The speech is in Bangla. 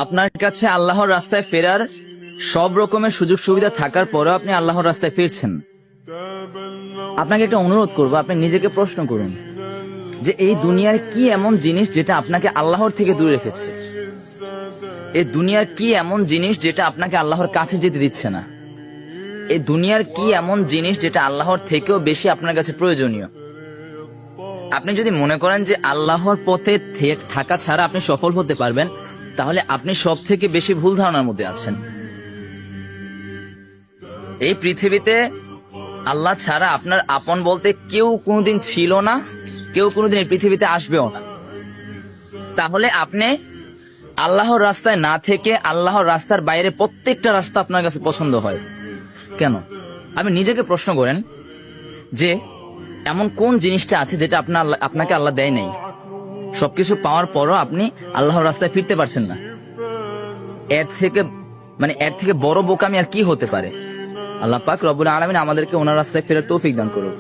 আপনার কাছে আল্লাহর রাস্তায় ফেরার সব রকমের সুযোগ সুবিধা থাকার পরেও আপনি আল্লাহর রাস্তায় ফিরছেন। আপনাকে একটা অনুরোধ করব, আপনি নিজেকে প্রশ্ন করুন যে এই দুনিয়ার কি এমন জিনিস যেটা আপনাকে আল্লাহর থেকে দূরে রেখেছে? এই দুনিয়ার কি এমন জিনিস যেটা আপনাকে আল্লাহর কাছে যেতে দিচ্ছে না? এই দুনিয়ার কি এমন জিনিস যেটা আল্লাহর থেকেও বেশি আপনার কাছে প্রয়োজনীয়? আপনি যদি মনে করেন যে আল্লাহর পথে থাকা ছাড়া আপনি সফল হতে পারবেন, তাহলে আপনি সব থেকে বেশি ভুল ধারণার মধ্যে আছেন। এই পৃথিবীতে আল্লাহ ছাড়া আপনার আপন বলতে কেউ কোনোদিন ছিল না, কেউ কোনোদিন এই পৃথিবীতে আসবেও না। তাহলে আপনি আল্লাহর রাস্তায় না থেকে আল্লাহর রাস্তার বাইরে প্রত্যেকটা রাস্তা আপনার কাছে পছন্দ হয় কেন? আপনি নিজেকে প্রশ্ন করেন যে এমন কোন জিনিসটা আছে যেটা আপনাকে আল্লাহ দেয় নাই? সবকিছু পাওয়ার পরও আপনি আল্লাহর রাস্তায় ফিরতে পারছেন না। এর থেকে বড় বোকামি আর কি হতে পারে? আল্লাহ পাক রব্বুল আলামিন আমাদেরকে ওনার রাস্তায় ফেরার তৌফিক দান করুক।